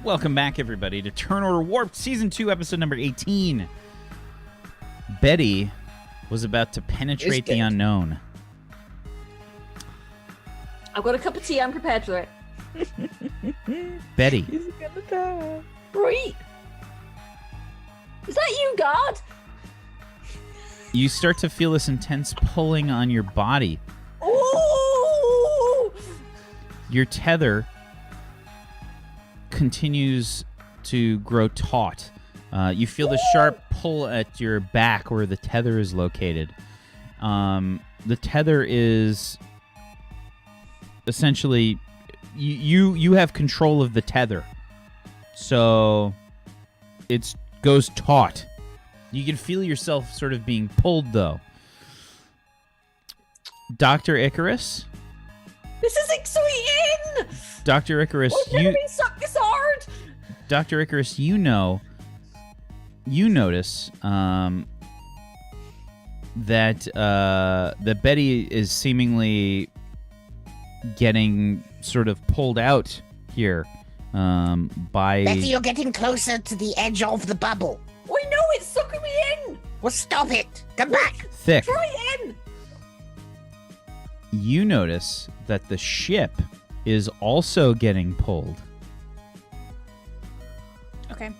Welcome back, everybody, to Turn Order Warped, Season 2, Episode number 18. Betty was about to penetrate the unknown. I've got a cup of tea. I'm prepared for it. Betty. He's gonna die. Right. Is that you, God? You start to feel this intense pulling on your body. Ooh! Your tether continues to grow taut. You feel the sharp pull at your back where the tether is located. The tether is essentially you have control of the tether, so it goes taut. You can feel yourself sort of being pulled, though. Dr. Icarus? This is exciting! Dr. Icarus, I've never been sucked this hard! Dr. Icarus, you notice that Betty is seemingly getting sort of pulled out here by... Betty, you're getting closer to the edge of the bubble. I know, it's sucking me in! Well, stop it. Come back. Thick. Try it in! You notice that the ship is also getting pulled. Okay.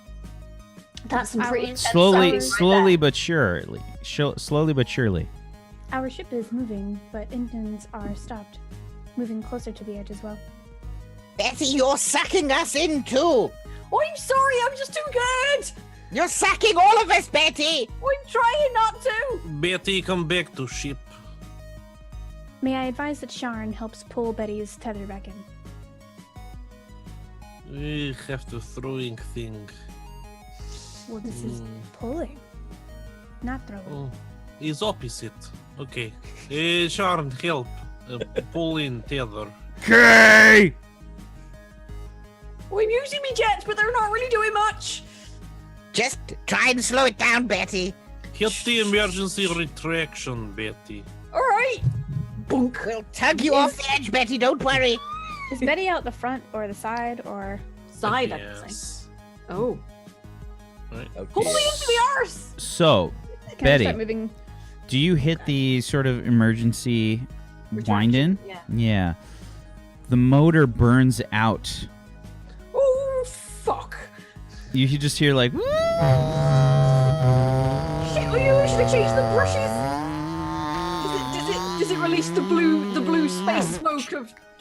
That's some pretty intense Slowly sounding but surely. Slowly but surely. Our ship is moving, but engines are stopped. Moving closer to the edge as well. Betty, you're sucking us in too. I'm sorry, I'm just too good! You're sucking all of us, Betty. I'm trying not to! Betty, come back to ship. May I advise that Sharn helps pull Betty's tether back in? We have to throwing thing. Well, this is pulling, not throwing. Oh, is opposite. Okay. Sharon, help. Pull in tether. Okay! I'm using me jets, but they're not really doing much! Just try and slow it down, Betty. Hit the emergency retraction, Betty. Alright! Bunk! We'll tug you off the edge, Betty. Don't worry. Is Betty out the front or the side or... Side, I can say. Yes. Oh. Right. Pull me into the arse! So, Can Betty, I start moving? do you hit the sort of emergency wind in? Yeah. Yeah. The motor burns out. Oh, fuck! You just hear like... Shit, oh, you should have changed the brushes! Does it release the blue space smoke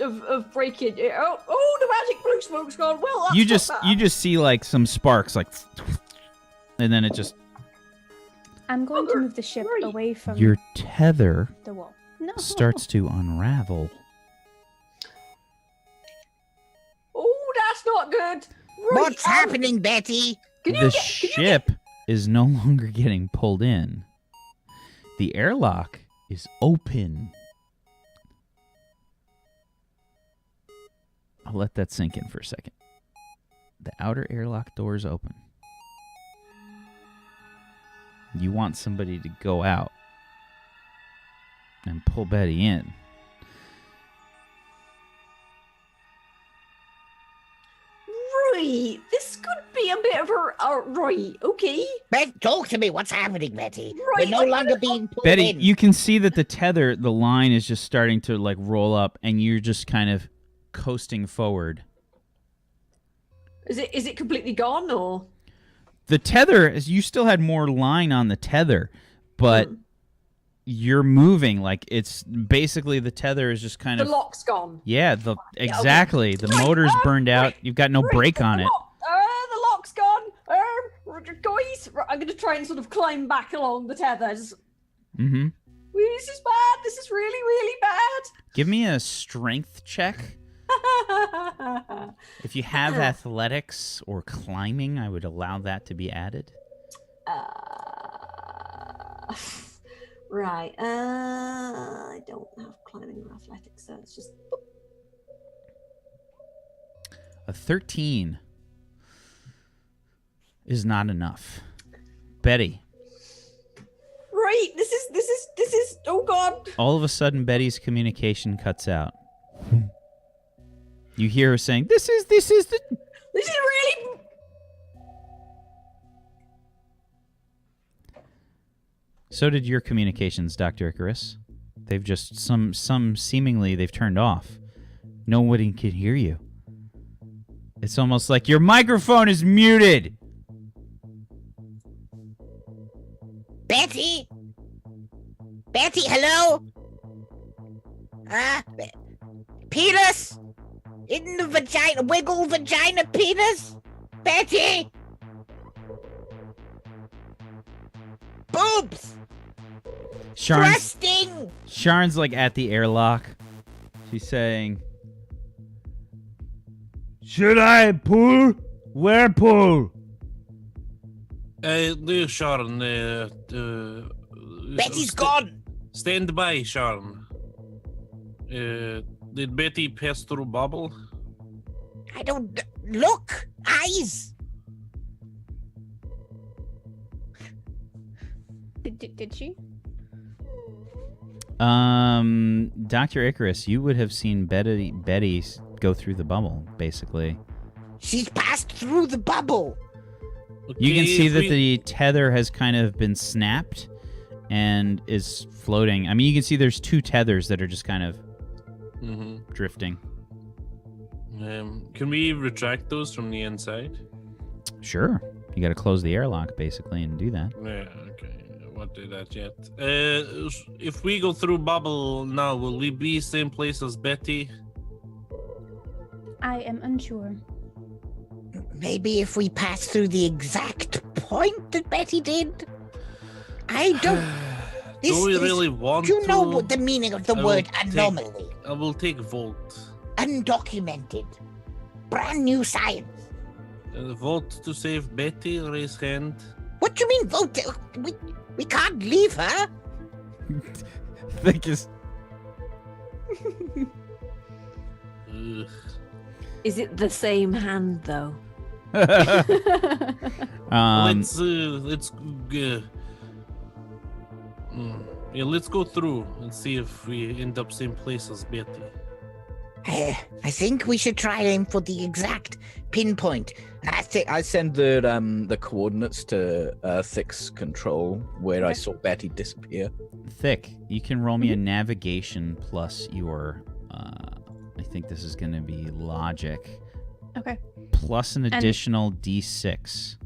of breaking? Oh, the magic blue smoke's gone. Well, that's You not just see like some sparks like... And then it just... I'm going to move the ship away from Your tether the wall. No. starts to unravel. Oh, that's not good. Right, What's happening, Betty? The ship is no longer getting pulled in. The airlock is open. I'll let that sink in for a second. The outer airlock door is open. You want somebody to go out and pull Betty in. Right, this could be a bit of a right. Okay. Talk to me. What's happening, Betty? Right, We're no I'm longer gonna- being pulled Betty, in. you can see that the tether, the line is just starting to like roll up, and you're just kind of coasting forward. Is it completely gone or? The tether, you still had more line on the tether, but you're moving like it's basically the tether is just kind The of lock's gone. yeah, exactly. The motor's burned out. You've got no brake on it. The lock's gone. Guys, I'm going to try and sort of climb back along the tethers. Mm-hmm. This is bad. This is really, really bad. Give me a strength check. If you have athletics or climbing, I would allow that to be added. Right. I don't have climbing or athletics, so it's just. A 13 is not enough. Betty. Right. This is. Oh God. All of a sudden, Betty's communication cuts out. You hear her saying, "This is the This is really. So did your communications, Dr. Icarus. They've just some seemingly they've turned off. Nobody can hear you. It's almost like your microphone is muted. Betty? Betty, hello? Penis? In the vagina, wiggle vagina penis? Betty? Boobs! Thrusting! Sharon's like at the airlock. She's saying, "Should I pull? Where pull?" No, Sharon. Betty's gone! Stand by, Sharon. Did Betty pass through bubble? I don't... Look! Eyes! Did she? Dr. Icarus, you would have seen Betty go through the bubble, basically. She's passed through the bubble! You can Okay, see if that we- the tether has kind of been snapped and is floating. I mean, you can see there's two tethers that are just kind of drifting. Can we retract those from the inside? Sure. You got to close the airlock, basically, and do that. Yeah, okay. I won't do that yet. If we go through bubble now, will we be same place as Betty? I am unsure. Maybe if we pass through the exact point that Betty did? I don't... Do we really want Do you know to? what the meaning of the I word will anomaly? I will take vote. Undocumented. Brand new science. Vote to save Betty. Raise hand. What do you mean vote? We can't leave her. Think is Ugh. Is it the same hand though? Let's let's go through and see if we end up same place as Betty. I think we should try aim for the exact pinpoint. I send the coordinates to Thick's control where I saw Betty disappear. Thick. You can roll me a navigation plus your. I think this is going to be logic. Okay. Plus an additional D6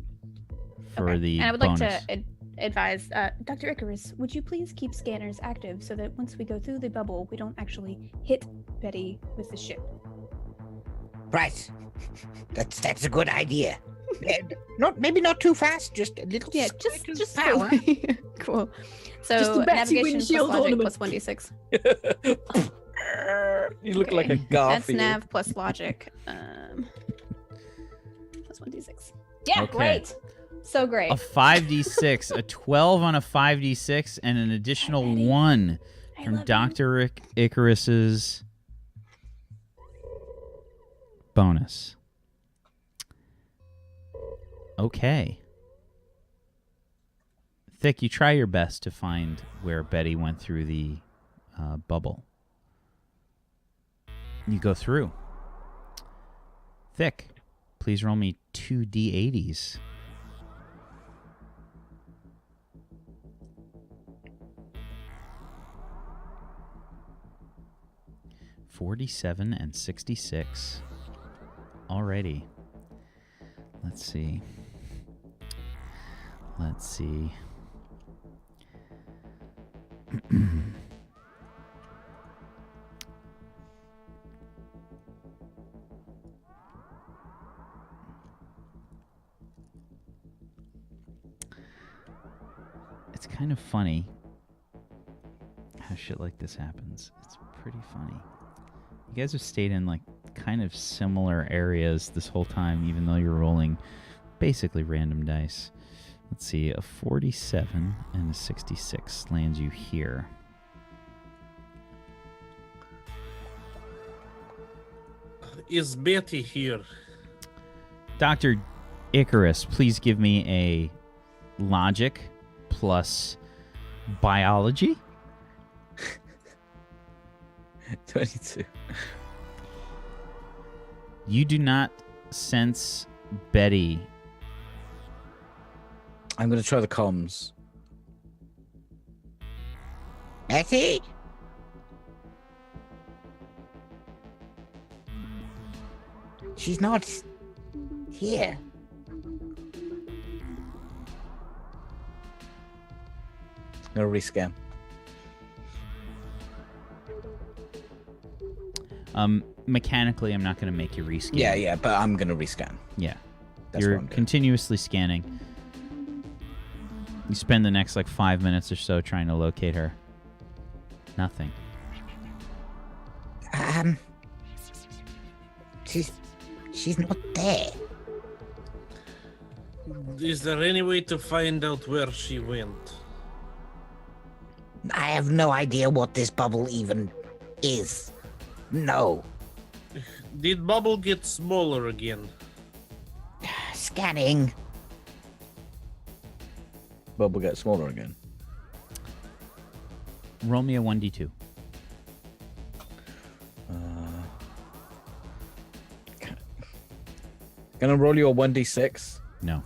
for Okay. the And I would bonus. like to advise, Dr. Icarus, would you please keep scanners active so that once we go through the bubble, we don't actually hit Betty with the ship? Right. That's a good idea. Maybe not too fast, just a little. Yeah, squirt of just power. cool. So Just the Betsy navigation plus windshield logic ornament. plus 1d6. You look Okay. like a That's Garfield. nav plus logic. Plus 1d6. Yeah, Okay. great. So great. A 5d6, a 12 on a 5d6, and an additional 1 I from love you. Dr. Icarus's bonus. Okay. Thick, you try your best to find where Betty went through the bubble. You go through. Thick, please roll me 2 d80s. $47 and $66. Alrighty. Let's see. It's kind of funny how shit like this happens. It's pretty funny. You guys have stayed in like kind of similar areas this whole time, even though you're rolling basically random dice. Let's see, a 47 and a 66 lands you here. Is Betty here? Dr. Icarus, please give me a logic plus biology. 22. You do not sense Betty. I'm going to try the comms. Betty? She's not here. No rescan. Mechanically, I'm not going to make you rescan. Yeah, but I'm going to rescan. Yeah. That's You're what I'm doing. continuously scanning. You spend the next, 5 minutes or so trying to locate her. Nothing. She's not there. Is there any way to find out where she went? I have no idea what this bubble even is. No. Did Bubble get smaller again? Scanning. Bubble gets smaller again. Roll me a 1d2. Gonna roll you a 1d6. No.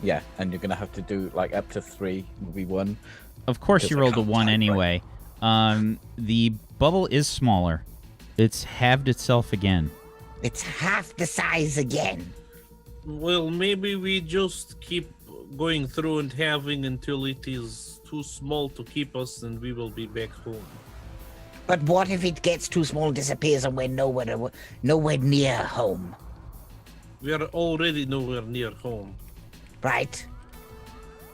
Yeah, and you're gonna have to do up to 3 will be 1. Of course Because you I rolled a can't 1 type, anyway. The bubble is smaller. It's halved itself again. It's half the size again. Well, maybe we just keep going through and having until it is too small to keep us, and we will be back home. But what if it gets too small, disappears, and we're nowhere near home, We are already nowhere near home. right?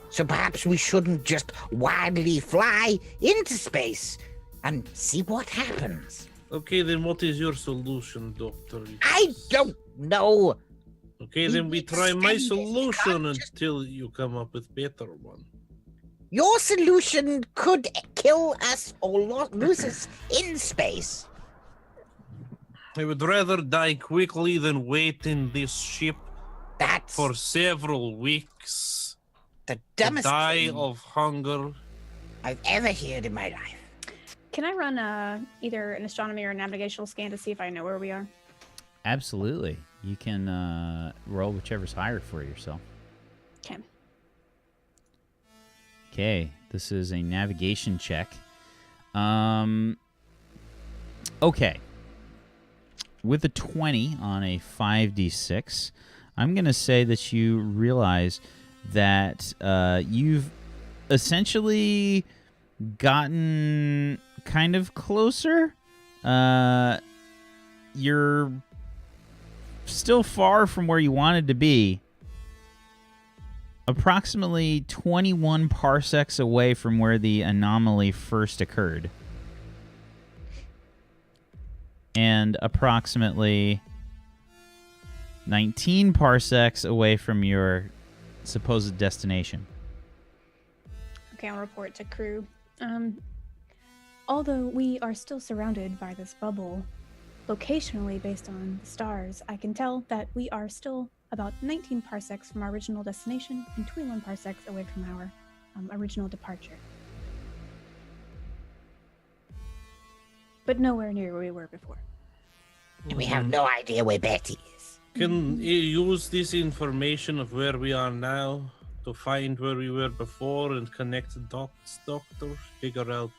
So perhaps we shouldn't just wildly fly into space and see what happens. Okay, then what is your solution, Doctor? I don't know. Okay, We then we need to try my study this. We solution can't just- until you come up with better one. Your solution could kill us or lose us in space. I would rather die quickly than wait in this ship That's for several weeks. the To dumbest die thing of hunger. I've ever heard in my life. Can I run either an astronomy or a navigational scan to see if I know where we are? Absolutely. You can roll whichever's higher for yourself. Okay. Okay, this is a navigation check. Okay. With a 20 on a 5d6, I'm going to say that you realize that you've essentially gotten kind of closer. You're still far from where you wanted to be. Approximately 21 parsecs away from where the anomaly first occurred. And approximately 19 parsecs away from your supposed destination. Okay, I'll report to crew. Although we are still surrounded by this bubble, locationally based on the stars, I can tell that we are still about 19 parsecs from our original destination and 21 parsecs away from our original departure. But nowhere near where we were before. And we have no idea where Betty is. Can you use this information of where we are now to find where we were before and connect the dots, Doctor? Figure out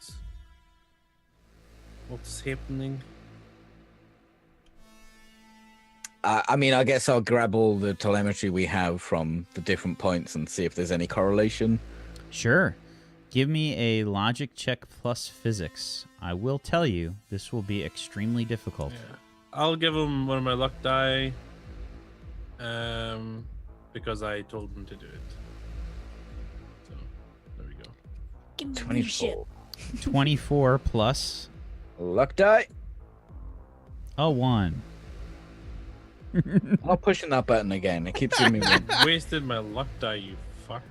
what's happening? I mean, I guess I'll grab all the telemetry we have from the different points and see if there's any correlation. Sure. Give me a logic check plus physics. I will tell you, this will be extremely difficult. Yeah. I'll give him one of my luck die. Because I told him to do it. So, there we go. Give me the 24. 24 plus Luck die. a 1. I'm not pushing that button again. It keeps giving me one. Wasted my luck die, you fuck.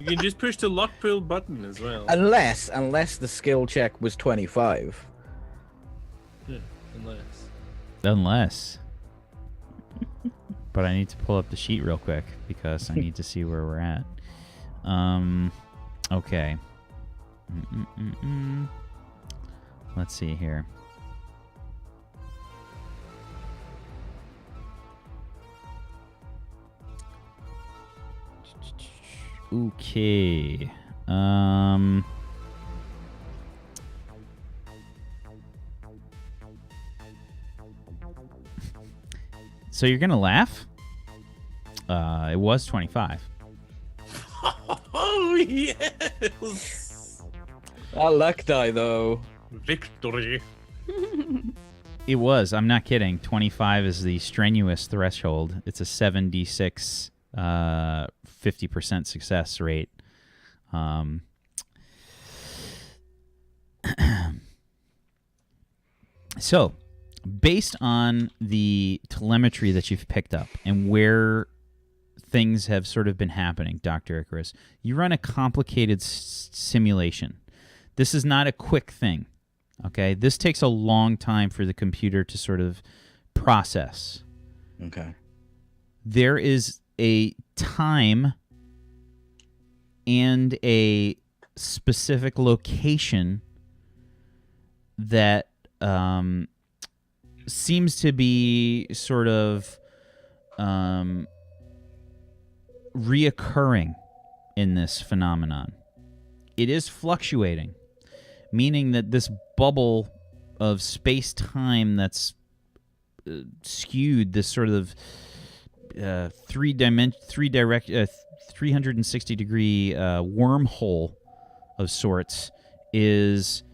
You can just push the luck pool button as well. Unless the skill check was 25. Yeah, Unless. But I need to pull up the sheet real quick because I need to see where we're at. Okay. Let's see here. Okay. So you're gonna laugh? It was 25. Oh, yes! A luck die, though. Victory. It was. I'm not kidding. 25 is the strenuous threshold. It's a 7d6, 50% success rate. So, based on the telemetry that you've picked up and where things have sort of been happening, Dr. Icarus, you run a complicated simulation. This is not a quick thing, okay? This takes a long time for the computer to sort of process. Okay. There is a time and a specific location that seems to be sort of reoccurring in this phenomenon. It is fluctuating, meaning that this bubble of space-time that's skewed, this sort of 360-degree wormhole of sorts, is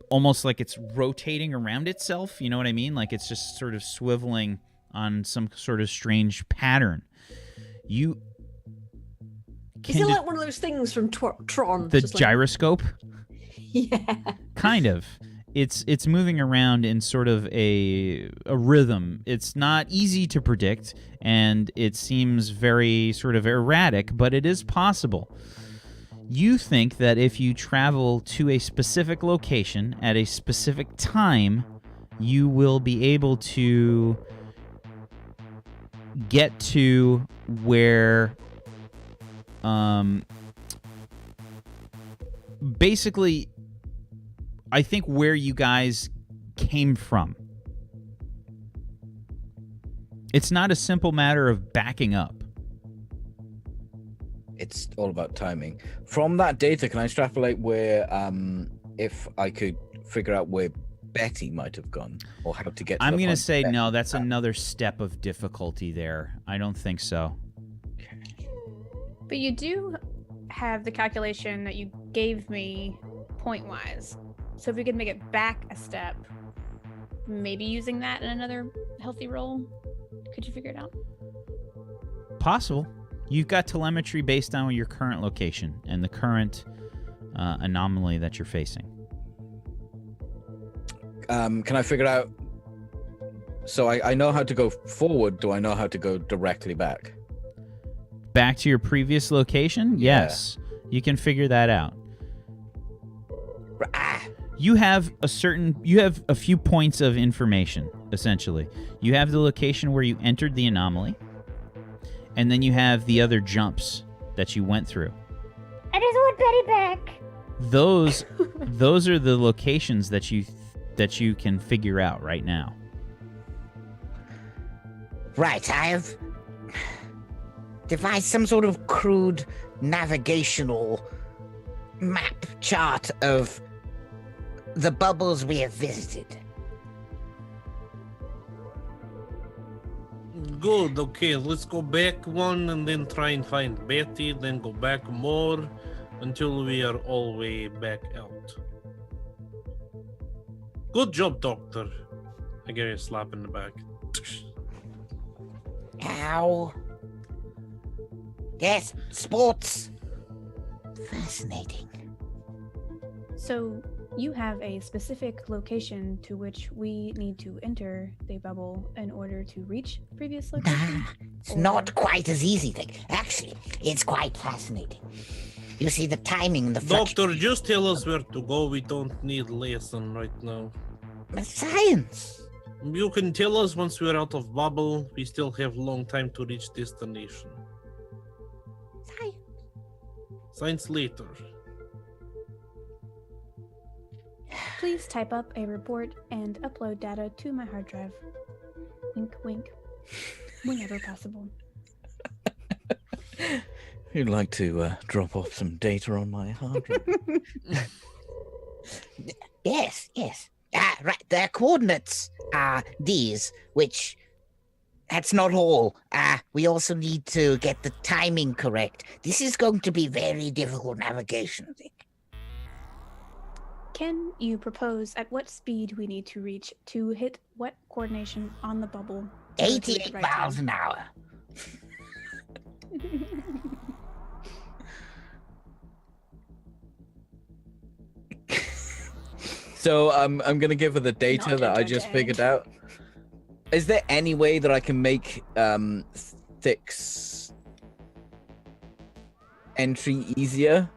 almost like it's rotating around itself. You know what I mean? Like it's just sort of swiveling on some sort of strange pattern. You Is it like one of those things from Tron? the just gyroscope? Yeah. Kind of. It's moving around in sort of a rhythm. It's not easy to predict, and it seems very sort of erratic, but it is possible. You think that if you travel to a specific location at a specific time, you will be able to get to where basically I think where you guys came from. It's not a simple matter of backing up. It's all about timing. From that data, can I extrapolate where, if I could figure out where Betty might have gone, or how to get to I'm the going to point say Betty no, that's at? another step of difficulty there. I don't think so. But you do have the calculation that you gave me point-wise. So if we could make it back a step, maybe using that in another healthy roll, could you figure it out? Possible. You've got telemetry based on your current location and the current anomaly that you're facing. Can I figure out? So I know how to go forward. Do I know how to go directly back? Back to your previous location? Yeah. Yes. You can figure that out. Ah, You have a few points of information, essentially. You have the location where you entered the anomaly, and then you have the other jumps that you went through. I just want Betty back. Those are the locations that you can figure out right now. right, I've devised some sort of crude navigational map chart of the bubbles we have visited. Good, okay, let's go back one and then try and find Betty, then go back more until we are all the way back out. Good job, Doctor. I give you a slap in the back. Ow. Yes, sports. Fascinating. So you have a specific location to which we need to enter the bubble in order to reach previous location? It's not quite as easy thing. Actually, it's quite fascinating. You see the timing and the Doctor, just tell us where to go. We don't need lesson right now. science. You can tell us once we're out of bubble. We still have long time to reach destination. Science. Science later. Please type up a report and upload data to my hard drive. Wink, wink. Whenever possible. You'd like to drop off some data on my hard drive? Yes, yes. Right, their coordinates are these, which that's not all. We also need to get the timing correct. This is going to be very difficult navigation, I think. Can you propose at what speed we need to reach to hit what coordination on the bubble? in order to reach 88 the right miles time? an hour. So I'm gonna give her the data Not that I just figured out. Is there any way that I can make Thick's entry easier?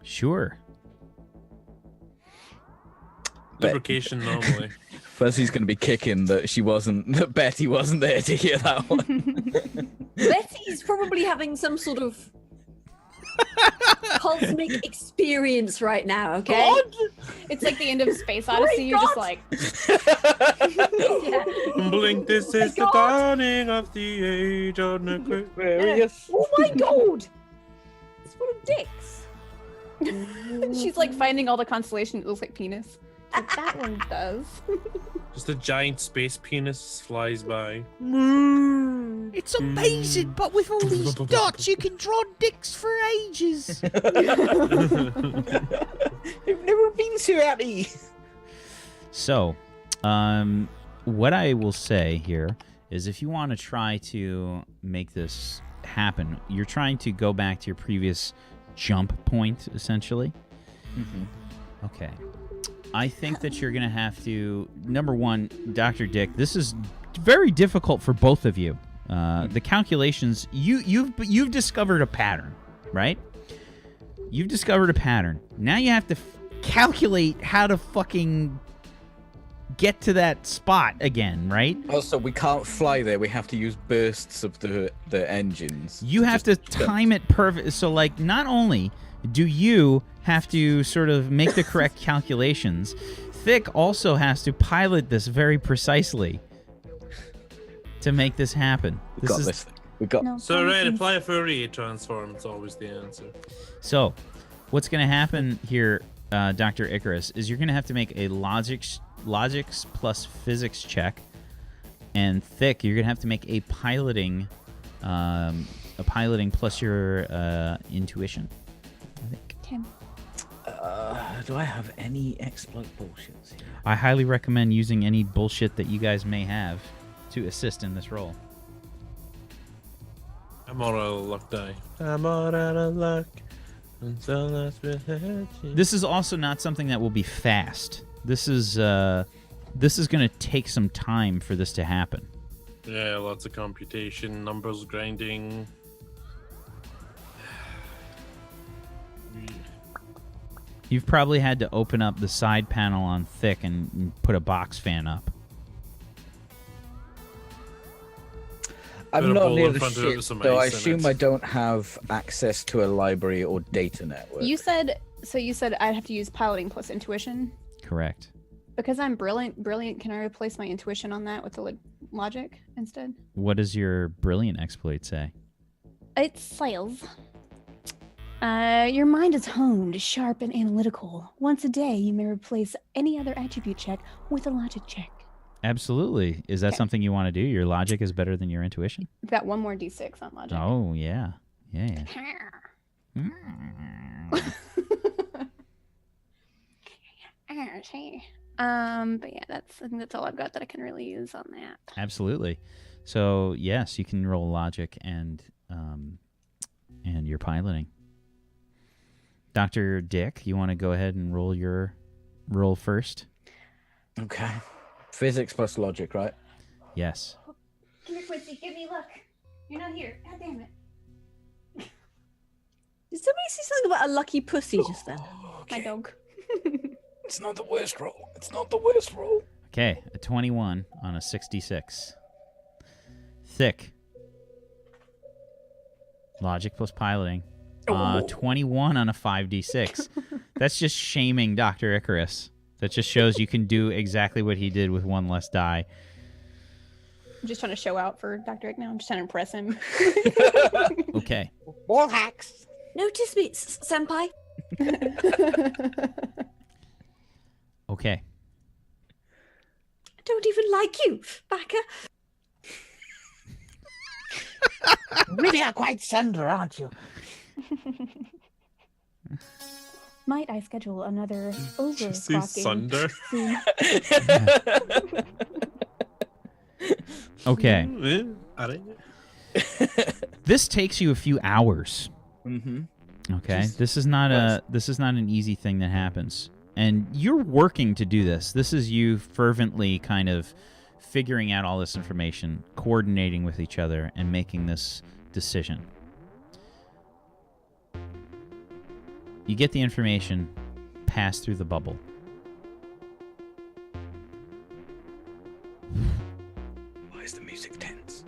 Sure. Lubrication normally. First, he's gonna be kicking that Betty wasn't there to hear that one. Betty's probably having some sort of cosmic experience right now, okay? It's like the end of Space Odyssey. You're just like, Yeah. Blink, this is the dawning of the age of Aquarius. Oh my god! It's full of dicks. she's like finding all the constellations. It looks like penis. Like, that one does. Just a giant space penis flies by. It's amazing, but with all these dots, you can draw dicks for ages. I've never been so happy. So, what I will say here is if you want to try to make this happen, you're trying to go back to your previous jump point, essentially. Mm-hmm. Okay. I think that you're going to have to, number one, Dr. Dick, this is very difficult for both of you. The calculations, you've discovered a pattern, right? You've discovered a pattern. Now you have to calculate how to fucking get to that spot again, right? Also, we can't fly there. We have to use bursts of the engines. You have to time it perfect. So, like, not only do you have to sort of make the correct calculations, Thick also has to pilot this very precisely to make this happen. We got this. We got. No, So, right, promises. apply a Fourier transform. It's always the answer. So, what's going to happen here, Dr. Icarus, is you're going to have to make a logics plus physics check, and Thick, you're going to have to make a piloting plus your intuition, I think. Tim. Do I have any exploit bullshits here? I highly recommend using any bullshit that you guys may have to assist in this roll. I'm all out of luck die. I'm all out of luck. Until that's This is also not something that will be fast. This is going to take some time for this to happen. Yeah, lots of computation, numbers grinding. You've probably had to open up the side panel on Thick and put a box fan up. I'm Put a not bowl near in the front of it ship, with some so I ice in assume it. I don't have access to a library or data network. You said I'd have to use piloting plus intuition. Correct. Because I'm brilliant, can I replace my intuition on that with the logic instead? What does your brilliant exploit say? It says, your mind is honed, sharp, and analytical. Once a day, you may replace any other attribute check with a logic check. Absolutely. Is that Okay. something you want to do? Your logic is better than your intuition? I've got one more d6 on logic. Oh, yeah. Yeah. But yeah, I think that's all I've got that I can really use on that. Absolutely. So, yes, you can roll logic and your piloting. Dr. Dick, you want to go ahead and roll your roll first? Okay. Physics plus logic, right? Yes. Come here, Quincy. Give me luck. You're not here. God damn it. Did somebody say something about a lucky pussy just then? My dog. It's not the worst roll. It's not the worst roll. Okay, a 21 on a 66. Thick. Logic plus piloting. 21 on a 5d6. That's just shaming Dr. Icarus. That just shows you can do exactly what he did with one less die. I'm just trying to show out for Dr. Ick now. I'm just trying to impress him. Okay. Wall hacks. Notice me, senpai. Okay. I don't even like you, Baka. Really are quite sunder, aren't you? Might I schedule another Did you say overclocking sunder? soon? Okay. Are This takes you a few hours. Mm-hmm. Okay. This is not an easy thing that happens. And you're working to do this. This is you fervently kind of figuring out all this information, coordinating with each other, and making this decision. You get the information, pass through the bubble. Why is the music tense?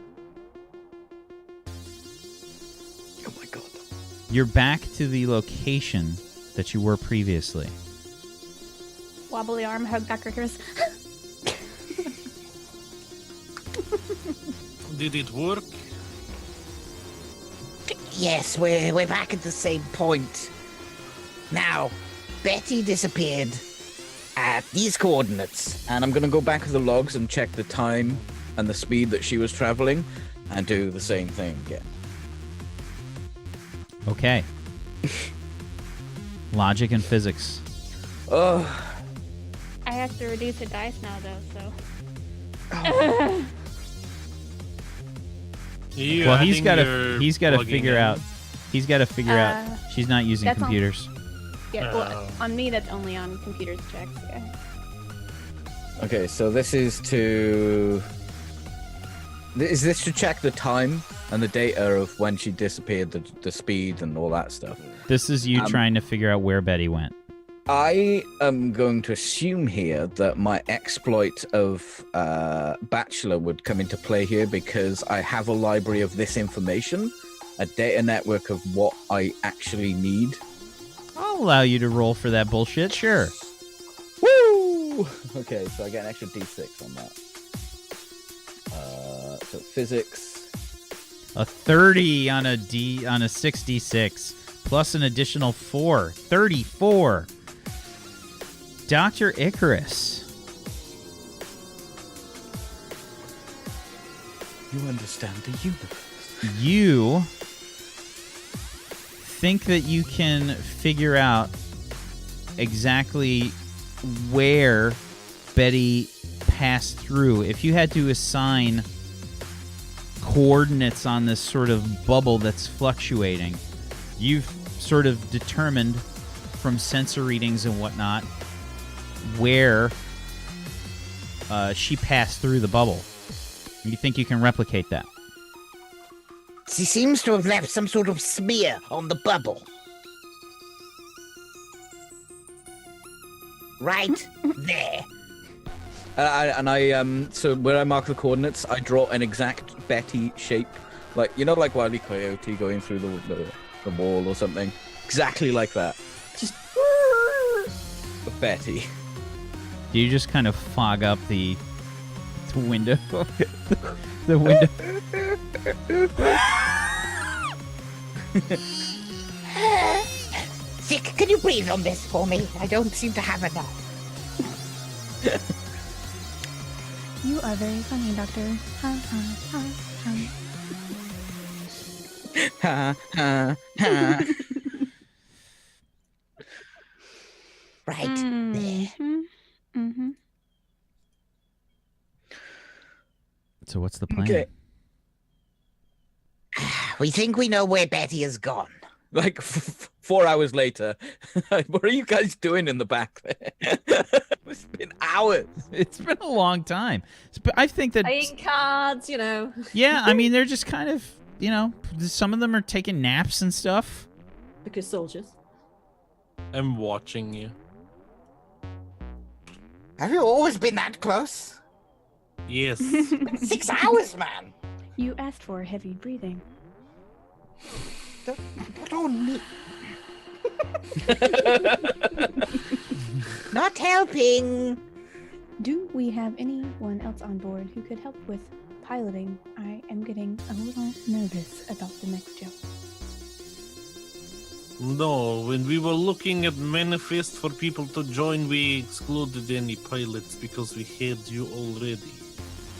Oh my god. You're back to the location that you were previously. Wobbly arm hug Dr. Icarus. Did it work? Yes, we're back at the same point. Now, Betty disappeared at these coordinates. And I'm gonna go back to the logs and check the time and the speed that she was traveling, and do the same thing again. Okay. Logic and physics. Oh. I have to reduce the dice now, though, so. Well, he's got to figure out. He's got to figure out. She's not using that's on- computers. Yeah, well, on me, that's only on computers checks, yeah. Okay, so this is to... Is this to check the time and the data of when she disappeared, the speed and all that stuff? This is you trying to figure out where Betty went. I am going to assume here that my exploit of Bachelor would come into play here because I have a library of this information, a data network of what I actually need. I'll allow you to roll for that bullshit, sure. Woo! Okay, so I get an extra d6 on that. So physics. A 30 on a 6d6 plus an additional 4. 34. Dr. Icarus. You understand the universe. You think that you can figure out exactly where Betty passed through. If you had to assign coordinates on this sort of bubble that's fluctuating, you've sort of determined from sensor readings and whatnot where she passed through the bubble. You think you can replicate that? She seems to have left some sort of smear on the bubble. Right there. So where I mark the coordinates, I draw an exact Betty shape, like like Wile E. Coyote going through the wall or something, exactly like that. Just Betty. Do you just kind of fog up the window? the window. Zick, can you breathe on this for me? I don't seem to have enough. You are very funny, Doctor. Ha ha ha ha. Ha ha ha. Right there. Mm-hmm. So what's the plan? Okay. We think we know where Betty has gone. Like 4 hours later, what are you guys doing in the back there? It's been hours. It's been a long time. I think that... playing cards, Yeah, I mean, they're just kind of, some of them are taking naps and stuff. Because soldiers. I'm watching you. Have you always been that close? Yes. 6 hours, man. You asked for heavy breathing. Not on me. Not helping. Do we have anyone else on board who could help with piloting? I am getting a little nervous about the next job. No, when we were looking at manifest for people to join, we excluded any pilots because we had you already.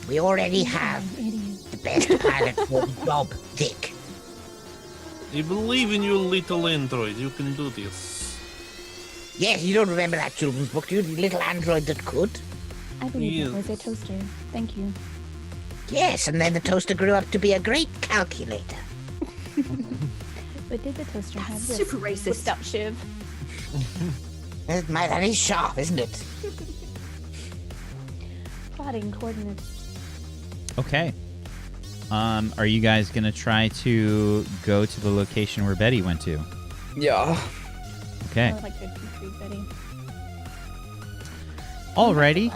We already have the best pilot for the job, Dick. I believe in you, little android. You can do this. Yes, you don't remember that children's book, do you? The little android that could? I believe it Yes. was a toaster. Thank you. Yes, and then the toaster grew up to be a great calculator. But did the toaster have this super racist. flipped out shiv? That is sharp, isn't it? Plotting coordinates. Okay. Are you guys gonna try to go to the location where Betty went to? Yeah. Okay. I would like to retrieve Betty. Alrighty.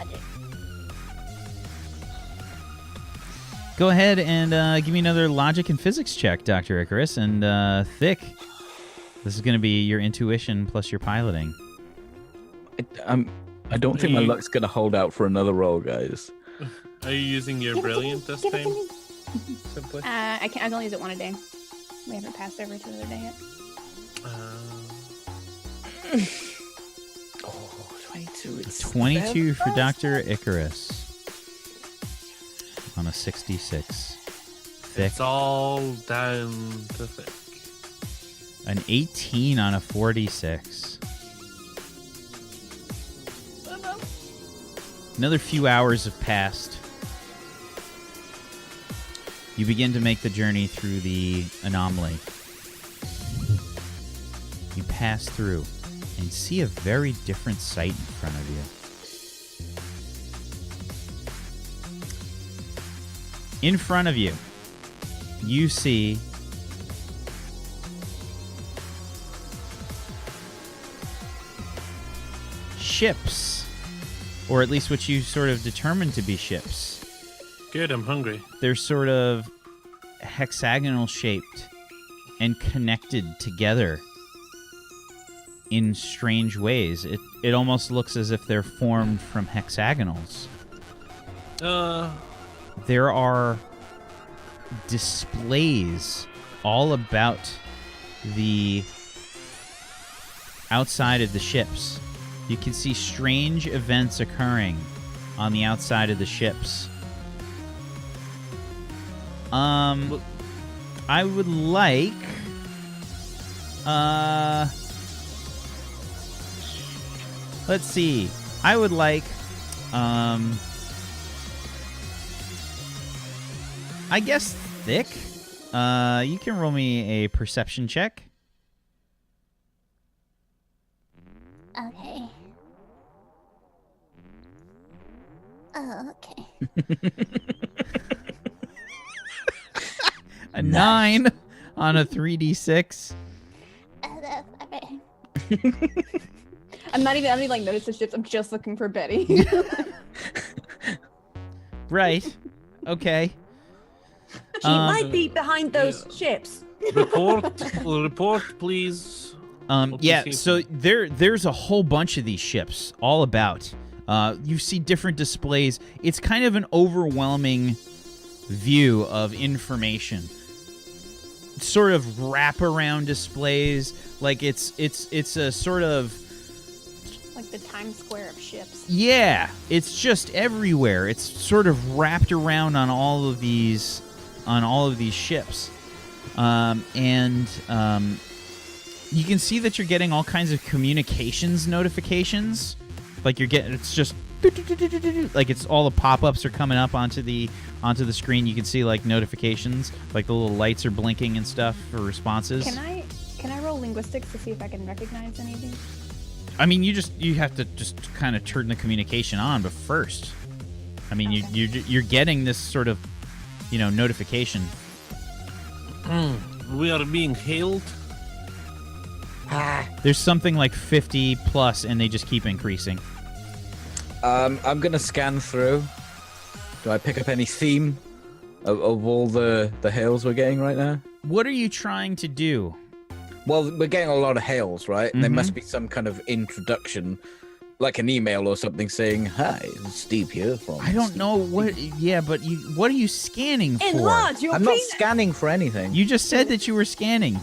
Go ahead and give me another logic and physics check, Dr. Icarus. And Thick, this is going to be your intuition plus your piloting. I don't think my luck's gonna hold out for another roll, guys. Are you using your brilliant this time? Simply. I can only use it one a day. We haven't passed over to another day yet. Oh, 22. It's 22 for Dr. Icarus on a 66. Thick. It's all down to Thick. An 18 on a 46. Another few hours have passed. You begin to make the journey through the anomaly. You pass through and see a very different sight in front of you. In front of you, you see ships, or at least what you sort of determined to be ships. Good, I'm hungry. They're sort of hexagonal shaped and connected together in strange ways. It almost looks as if they're formed from hexagonals. There are displays all about the outside of the ships. You can see strange events occurring on the outside of the ships. I would like let's see. I would like I guess Thick. You can roll me a perception check. Okay. Oh, okay. A 9 on a 3d6. I don't even like notice the ships. I'm just looking for Betty. Right. Okay. She might be behind those ships. Report, please. Yeah, so there's a whole bunch of these ships all about. You see different displays. It's kind of an overwhelming view of information. Sort of wraparound displays, like it's a sort of Like the Times Square of ships. yeah. It's just everywhere. It's sort of wrapped around on all of these ships, and you can see that you're getting all kinds of communications notifications. Like you're getting, it's just like it's all the pop-ups are coming up onto the screen. You can see like notifications, like the little lights are blinking and stuff for responses. Can I roll linguistics to see if I can recognize any of these? I mean, you have to just kind of turn the communication on, but first, I mean, Okay. you're getting this sort of, notification. We are being hailed. There's something like 50 plus, and they just keep increasing. I'm gonna scan through. Do I pick up any theme of all the hails we're getting right now? What are you trying to do? Well, we're getting a lot of hails, right? Mm-hmm. There must be some kind of introduction like an email or something saying, "Hi, it's Steve here from." I don't Steve know what. Yeah, but what are you scanning for? Enlarge your I'm not penis. scanning for anything. You just said that you were scanning.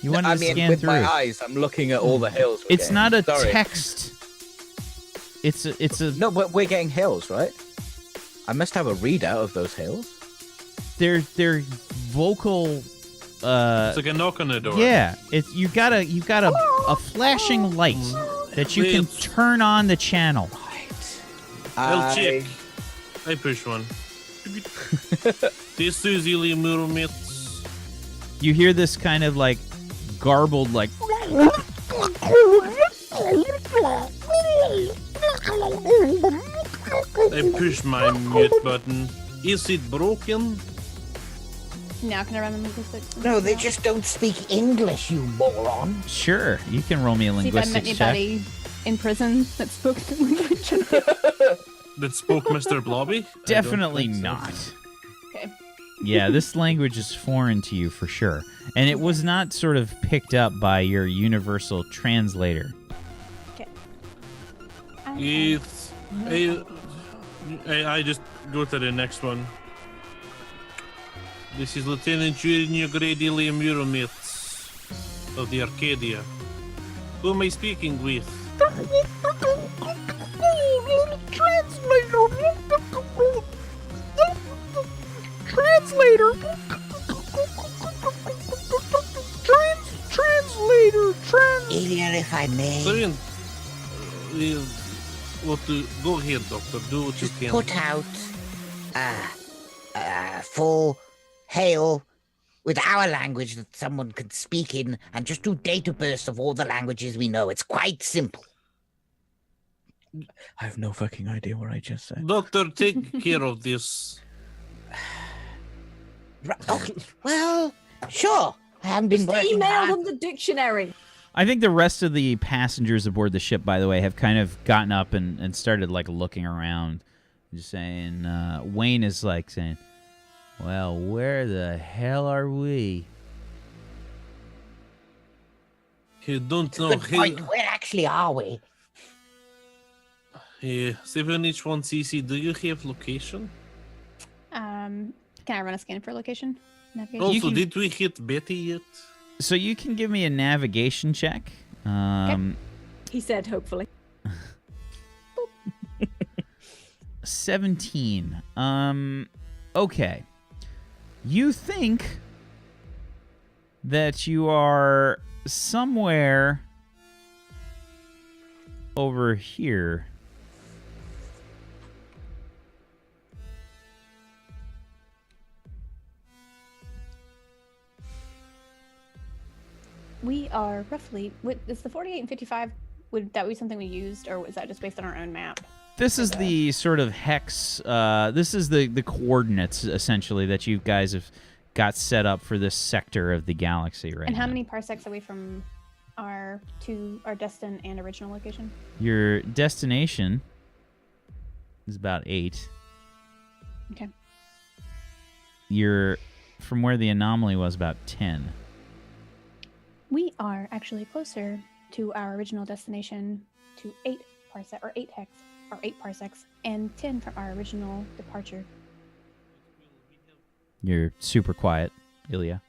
You wanted I to mean, scan with through. my eyes, I'm looking at all the hills. we're It's getting. not a Sorry. text. It's a. No, but we're getting hills, right? I must have a readout of those hills. They're vocal. It's like a knock on the door. Yeah, it's you got a flashing light that you can Wait. turn on the channel. I'll check. I push one. This is Illy Murmits. You hear this kind of like garbled like. I push my mute button. Is it broken? Now can I run the linguistics? No, they just don't speak English, you moron. Sure, you can roll me a See if I met linguistics check. anybody in prison that spoke the language. That spoke Mr. Blobby? Definitely I don't think so. not. Okay. Yeah, this language is foreign to you for sure, and it was not sort of picked up by your universal translator. It's... I just go to the next one. This is Lieutenant Junior Grade Ilium Euromits of the Arcadia. Who am I speaking with? Translator. Ilya, if I may, Brilliant. Go ahead, Doctor. Do what you just can. put out full hail with our language that someone could speak in, and just do data bursts of all the languages we know. It's quite simple. I have no fucking idea what I just said. Doctor, take care of this. Okay, well, sure. I haven't been Just working email hard. them the dictionary. I think the rest of the passengers aboard the ship, by the way, have kind of gotten up and started like looking around, just saying. Wayne is like saying, "Well, where the hell are we?" You don't know. Good point. Where actually are we? 7H1CC, do you have location? Can I run a scan for location? Navigation? Also, can- did we hit Betty yet? So you can give me a navigation check. He said, hopefully. 17. Okay. You think that you are somewhere over here. We are roughly. Is the 48 and 55? Would that be something we used, or was that just based on our own map? This is the sort of hex. This is the coordinates essentially that you guys have got set up for this sector of the galaxy right And how now. many parsecs away from our destined and original location? Your destination is about 8. Okay. Your from where the anomaly was about 10. We are actually closer to our original destination to 8 parsec or 8 hex or 8 parsecs and 10 from our original departure. You're super quiet, Ilya.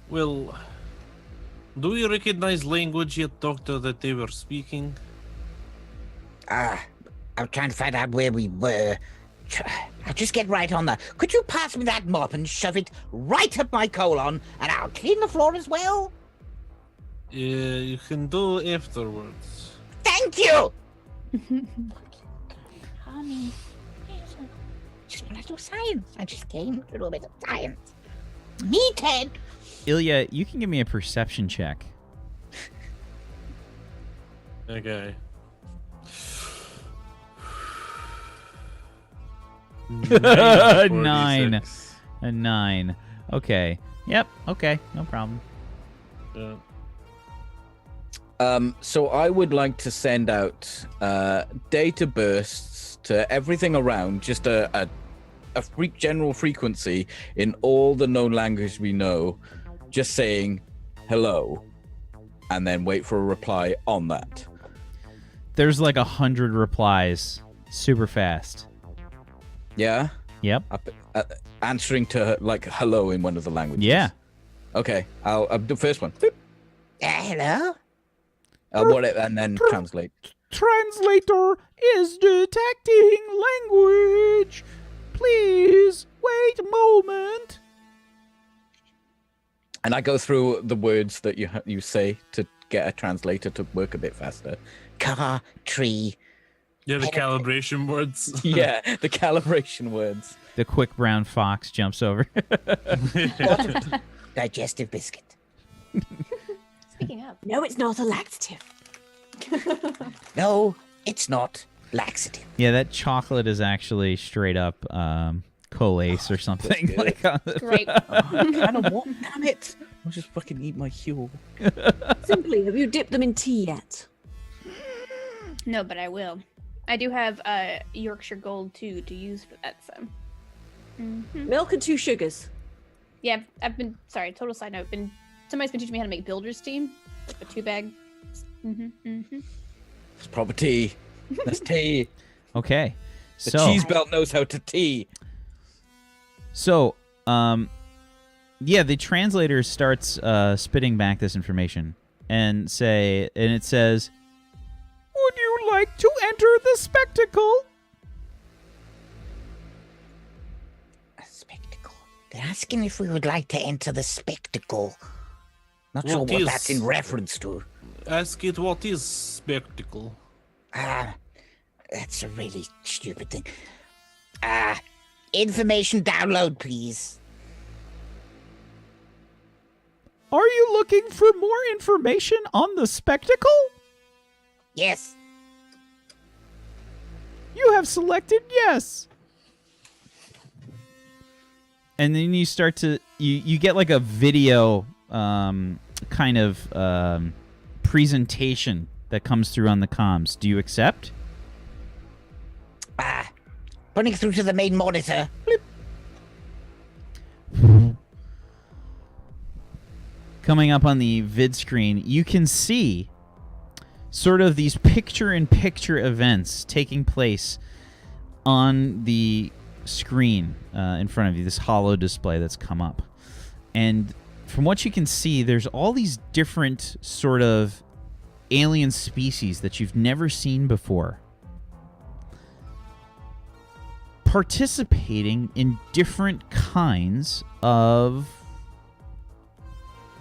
Well, do we recognize language yet, Doctor, that they were speaking? I'm trying to find out where we were. I'll just get right on that. Could you pass me that mop and shove it right up my colon, and I'll clean the floor as well? You can do afterwards. Thank you! Honey. Just want to do science. I just came to do a bit of science. Meathead! Ilya, you can give me a perception check. Okay. Nine. A 9. Okay. Yep. Okay. No problem. Yeah. So I would like to send out data bursts to everything around, just a general frequency in all the known language we know, just saying hello. and then wait for a reply on that. There's like 100 replies, super fast. Yeah? Yep. Answering to like hello in one of the languages. Yeah. Okay, I'll do the first one. Hello? And then translate. Translator is detecting language. Please wait a moment. And I go through the words that you say to get a translator to work a bit faster. Car, tree. Yeah, the calibration words. Yeah, the calibration words. The quick brown fox jumps over. Digestive biscuit. Speaking of, No, it's not a laxative. No, it's not laxative. Yeah, that chocolate is actually straight up Colace or something. good. Like great. Kind of what? Damn it! I'll just fucking eat my Huel. Simply, have you dipped them in tea yet? No, but I will. I do have Yorkshire Gold too to use for that. So. Milk and 2 sugars. Yeah, I've been sorry. Total side note. Somebody's been teaching me how to make builder's tea, like a 2-bag. It's proper tea. That's tea. Okay. The So cheese belt knows how to tea. So, yeah, the translator starts spitting back this information and it says, Would you like to enter the spectacle? A spectacle. They're asking if we would like to enter the spectacle. Not sure What what is- that's in reference to. Ask it what is spectacle. That's a really stupid thing. Information download, please. Are you looking for more information on the spectacle? Yes. You have selected yes. and then you start to you get like a video kind of presentation that comes through on the comms. Do you accept? Putting through to the main monitor. Coming up on the vid screen, you can see sort of these picture-in-picture events taking place on the screen in front of you, this hollow display that's come up. And from what you can see, there's all these different sort of alien species that you've never seen before, participating in different kinds of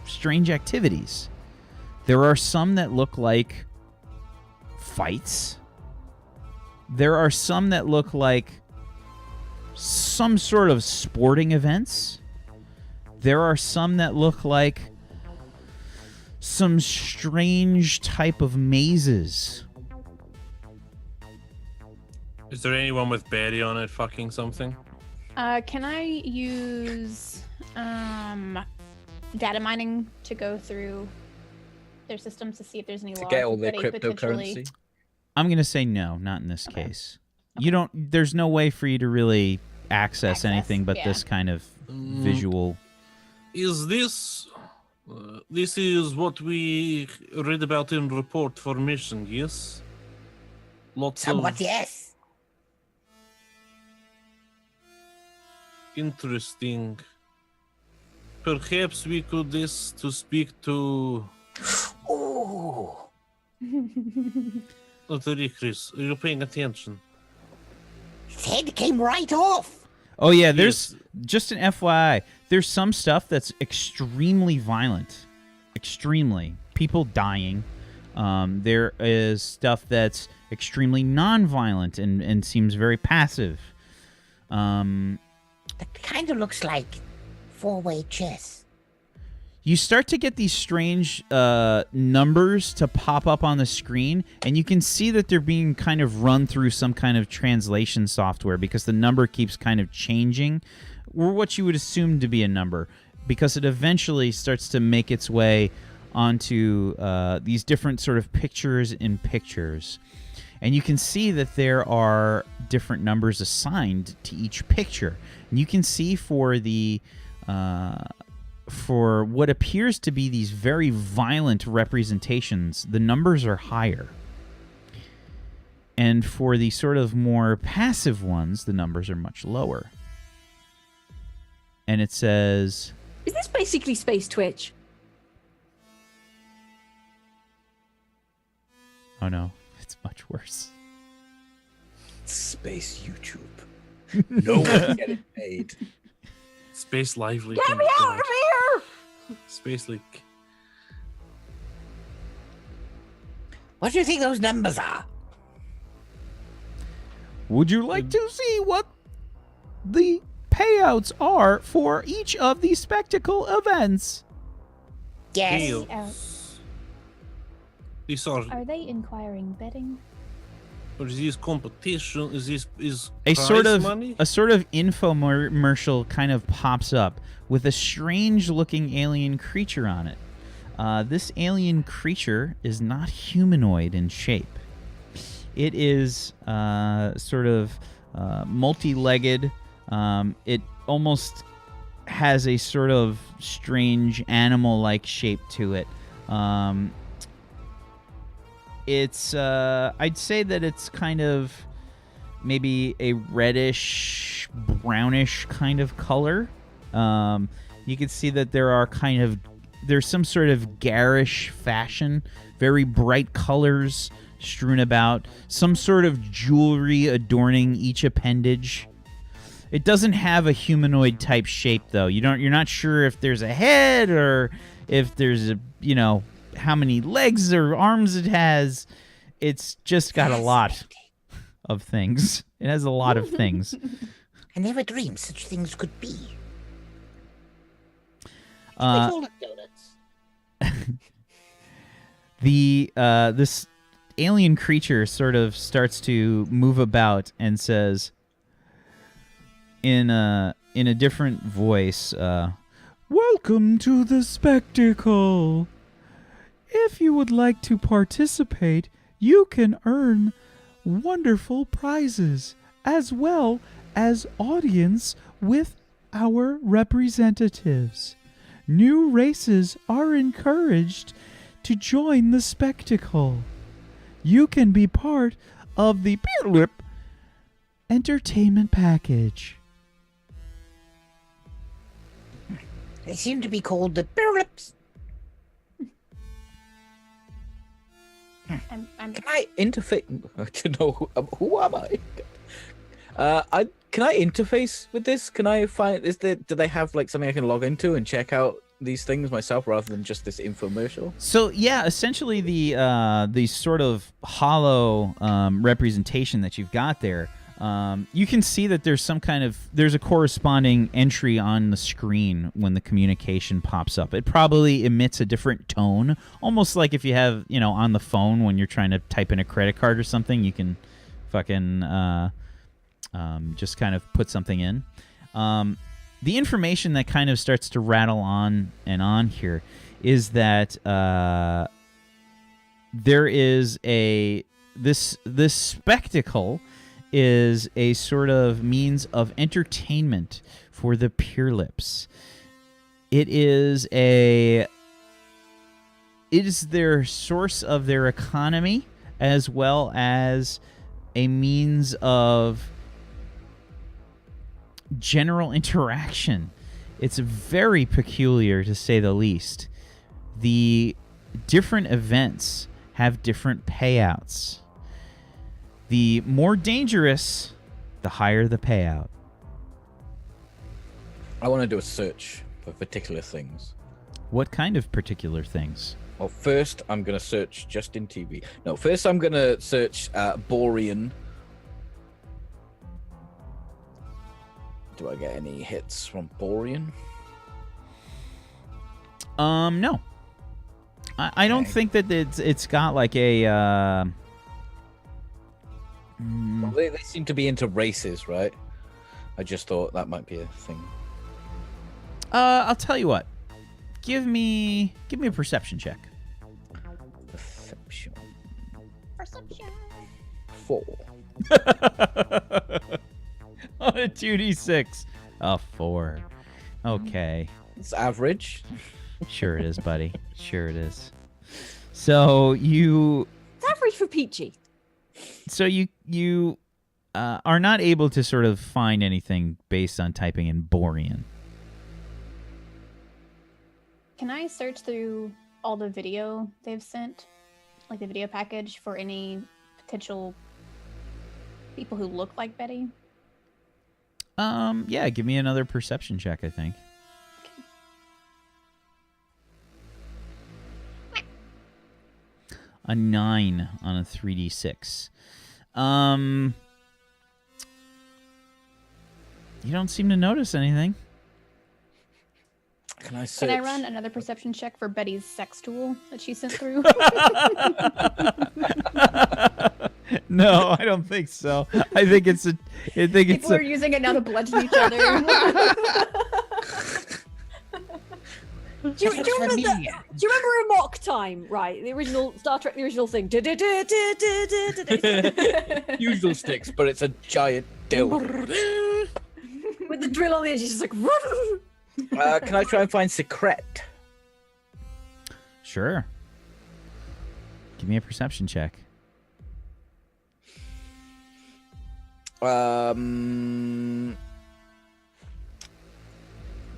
strange activities. There are some that look like fights. There are some that look like some sort of sporting events. There are some that look like some strange type of mazes. Is there anyone with Barry on it fucking something? Can I use data mining to go through their systems to see if there's any To logs get all that their a potentially- cryptocurrency. I'm going to say no, not in this Okay. case. You don't, there's no way for you to really access anything but yeah. this kind of visual. Is this... this is what we read about in report for mission, yes? Lots Somewhat, of yes. interesting. Perhaps we could this to speak to Ooh. Chris. Are you paying attention? His head came right off. Oh yeah, there's Yes. just an FYI. There's some stuff that's extremely violent, extremely people dying. There is stuff that's extremely non-violent and seems very passive. That kind of looks like four-way chess. You start to get these strange numbers to pop up on the screen, and you can see that they're being kind of run through some kind of translation software because the number keeps kind of changing, or what you would assume to be a number, because it eventually starts to make its way onto these different sort of pictures in pictures. And you can see that there are different numbers assigned to each picture. And you can see for the for what appears to be these very violent representations, the numbers are higher. And for the sort of more passive ones, the numbers are much lower. And it says... Is this basically Space Twitch? Oh no, it's much worse. Space YouTube. No one's getting paid. Space Lively. Get me out of here! Space Leak. What do you think those numbers are? Would you like to see what the payouts are for each of the spectacle events? Yes. Deals. These Are they inquiring betting? or is this competition? Is this A sort prize of money? infomercial kind of pops up with a strange-looking alien creature on it. This alien creature is not humanoid in shape. It is sort of multi-legged. It almost has a sort of strange animal-like shape to it. It's I'd say that it's kind of maybe a reddish, brownish kind of color. You can see that there's some sort of garish fashion, very bright colors strewn about, some sort of jewelry adorning each appendage. It doesn't have a humanoid type shape though. You're not sure if there's a head or if there's how many legs or arms it has. It's just got a lot of things. It has a lot of things. I never dreamed such things could be. This alien creature sort of starts to move about and says in a different voice, Welcome to the spectacle. If you would like to participate, you can earn wonderful prizes as well as audience with our representatives. New races are encouraged to join the spectacle. You can be part of the entertainment package. They seem to be called the Birlips. I'm Can I interface? I don't know who am I? Can I interface with this? Can I find? Do they have like something I can log into and check out these things myself rather than just this infomercial? So yeah, essentially the sort of hollow representation that you've got there, you can see that there's a corresponding entry on the screen when the communication pops up. It probably emits a different tone, almost like if you have on the phone when you're trying to type in a credit card or something, you can fucking just kind of put something in. The information that kind of starts to rattle on and on here is that there is this spectacle is a sort of means of entertainment for the Peerlips. It is their source of their economy as well as a means of general interaction. It's very peculiar, to say the least. The different events have different payouts. The more dangerous, the higher the payout. I want to do a search for particular things. What kind of particular things? Well, first I'm going to search Justin TV. No, first I'm going to search Borean. Do I get any hits from Borean? No. I don't think that it's got like a. Well, they seem to be into races, right? I just thought that might be a thing. I'll tell you what. Give me a perception check. Perception. Perception. 4. On a 2d6. A 4. Okay. It's average. Sure it is, buddy. Sure it is. So you It's average for Peachy. you are not able to sort of find anything based on typing in Borean. Can I search through all the video they've sent, like the video package, for any potential people who look like Betty? Yeah, give me another perception check, I think. A 9 on a 3d6. You don't seem to notice anything. Can I search? Can I run another perception check for Betty's sex tool that she sent through? No, I don't think so. I think it's a. I think it's People are using it now to bludgeon each other. Do you remember Amok Time, right? The original Star Trek, the original thing. Usual sticks, but it's a giant dildo. With the drill on the edge, it's just like. Can I try and find secret? Sure. Give me a perception check.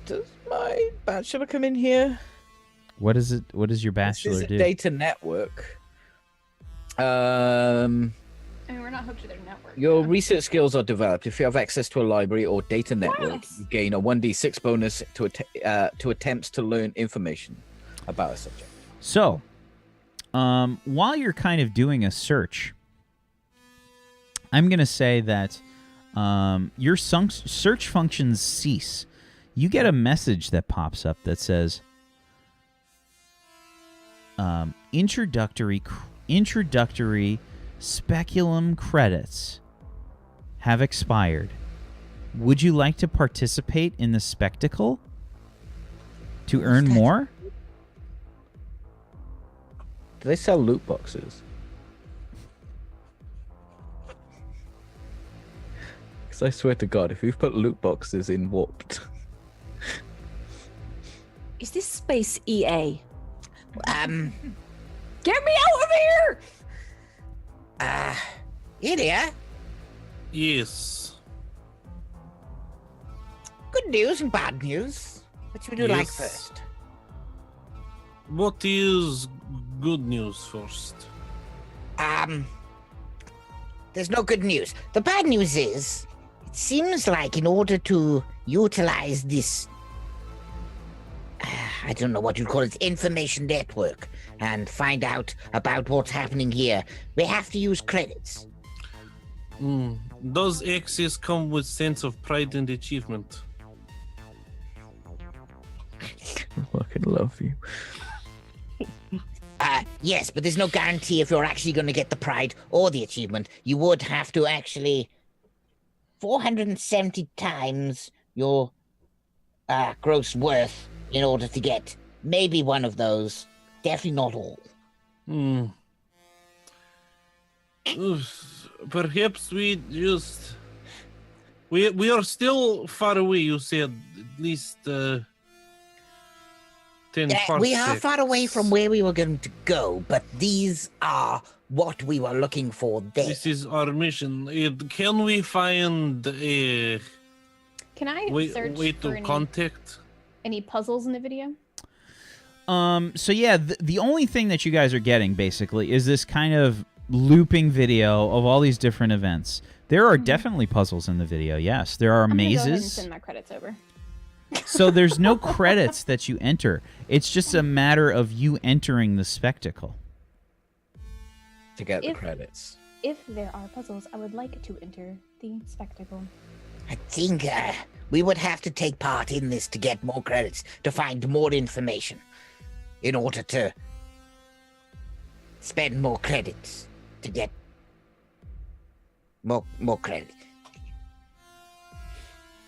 Does my bachelor come in here? What is it? What does your This bachelor is a do? data network. I mean, we're not hooked to their network. Your research skills are developed if you have access to a library or data network. Yes. You gain a 1d6 bonus to attempts to learn information about a subject. So, while you're kind of doing a search, I'm going to say that your search functions cease. You get a message that pops up that says, introductory speculum credits have expired. Would you like to participate in the spectacle to earn more? Do they sell loot boxes? Because I swear to God, if you've put loot boxes in Warped... Is this Space EA? Um, Get me out of here! Ilya, Yes. good news and bad news. What would you like Yes. first? What is good news first? There's no good news. The bad news is, it seems like in order to utilize this, I don't know what you'd call it, information network, and find out about what's happening here, we have to use credits. Does access come with sense of pride and achievement? I fucking love you. Yes, but there's no guarantee if you're actually going to get the pride or the achievement. You would have to actually 470 times your gross worth in order to get maybe one of those. Definitely not all. Perhaps we just... We are still far away, you said. At least 10 We are parsecs. far away from where we were going to go, but these are what we were looking for there. This is our mission. Can we find a Can I way search for to contact? any puzzles in the video? So yeah, the only thing that you guys are getting basically is this kind of looping video of all these different events. There are definitely puzzles in the video. Yes, there are I'm gonna go ahead and mazes. send my credits over. So there's no credits that you enter. It's just a matter of you entering the spectacle. To get the If- credits. If there are puzzles, I would like to enter the spectacle. I think we would have to take part in this to get more credits, to find more information, in order to spend more credits to get more credit.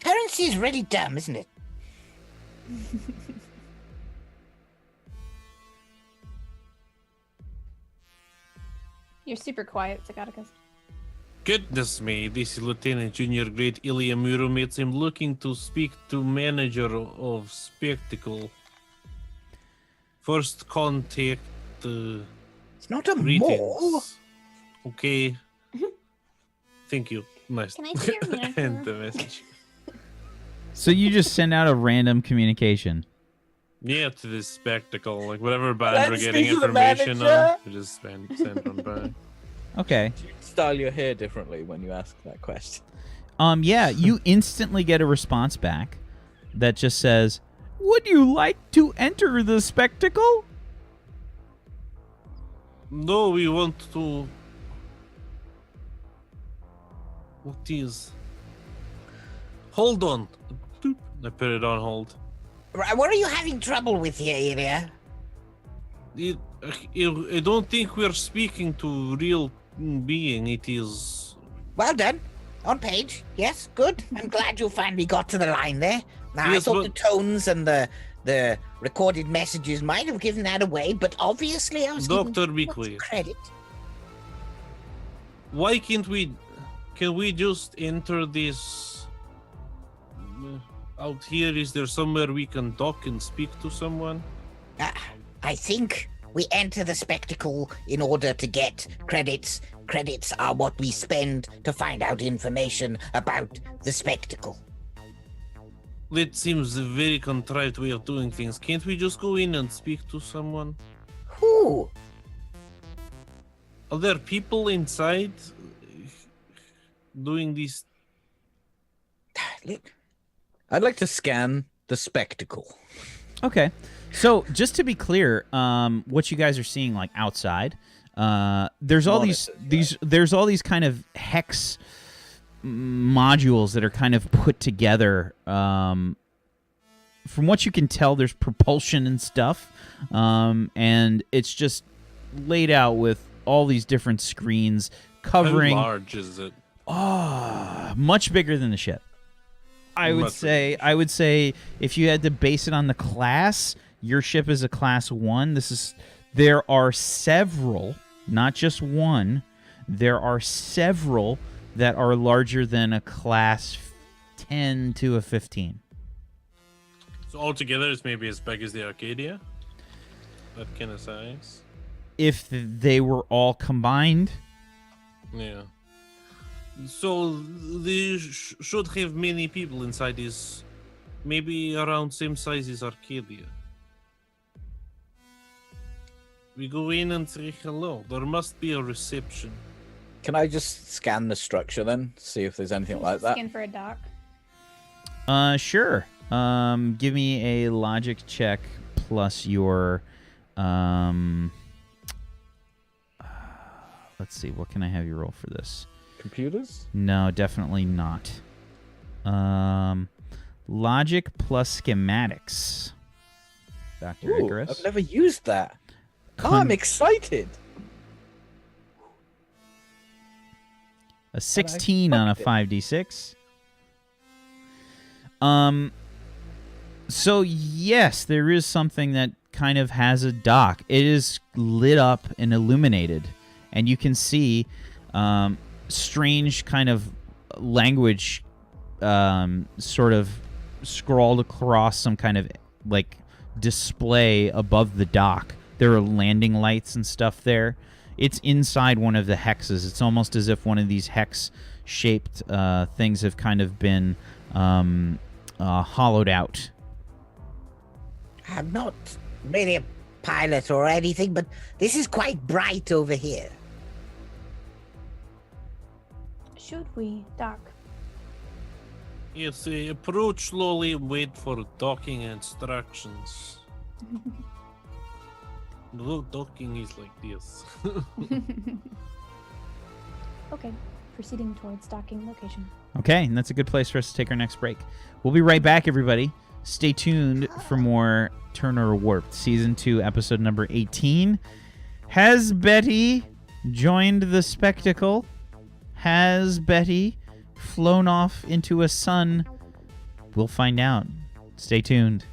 Currency is really dumb, isn't it? You're super quiet, Zacatecus. Goodness me, this is Lieutenant Junior Grade Ilya Muromets. I'm looking to speak to manager of Spectacle. First contact. It's not a Greetings. mall. Okay. Thank you. Nice. Can I see your manager? End the message. So you just send out a random communication. Yeah, to this Spectacle. Like, whatever band Let's we're getting speak to the information on, manager. we just send them back. Okay. Do you style your hair differently when you ask that question? Yeah, you instantly get a response back that just says, "Would you like to enter the spectacle?" No, we want to. What is? Hold on. Doop. I put it on hold. Right, what are you having trouble with here, Ilya? I don't think we're speaking to real being. It is. Well done. On page. Yes, good. I'm glad you finally got to the line there. Now, I Yes, thought but- the tones and the recorded messages might have given that away, but obviously I was Dr. giving Be lots of quiet. credit. Why can't we? Can we just enter this? Out here, is there somewhere we can dock and speak to someone? I think we enter the spectacle in order to get credits. Credits are what we spend to find out information about the spectacle. That seems a very contrived way of doing things. Can't we just go in and speak to someone? Who? Are there people inside doing these? Look, I'd like to scan the spectacle. Okay. So just to be clear, what you guys are seeing like outside, there's all there's all these kind of hex modules that are kind of put together. From what you can tell, there's propulsion and stuff, and it's just laid out with all these different screens covering. How large is it? Much bigger than the ship. I would say if you had to base it on the class, your ship is a class 1. There are several, not just one. There are several that are larger than a class 10 to a 15. So altogether, it's maybe as big as the Arcadia. That kind of size. If they were all combined, Yeah. So they should have many people inside this, maybe around same size as Arcadia. We go in and say hello. There must be a reception. Can I just scan the structure then? See if there's anything like that? Skin for a dock. sure. Give me a logic check plus your let's see, what can I have you roll for this? Computers? No, definitely not. Logic plus schematics. Dr. Ooh, Icarus. I've never used that. Con- I'm excited. A 16 on a expect 5d6. So yes, there is something that kind of has a dock. It is lit up and illuminated, and you can see strange kind of language sort of scrawled across some kind of like display above the dock. There are landing lights and stuff there. It's inside one of the hexes. It's almost as if one of these hex-shaped things have kind of been hollowed out. I'm not really a pilot or anything, but this is quite bright over here. Should we dock? Yes, approach slowly, wait for docking instructions. No, docking is like this. Okay, proceeding towards docking location. Okay, and that's a good place for us to take our next break. We'll be right back, everybody. Stay tuned for more Turner Warped, Season 2, Episode number 18. Has Betty joined the spectacle? Has Betty flown off into a sun? We'll find out. Stay tuned.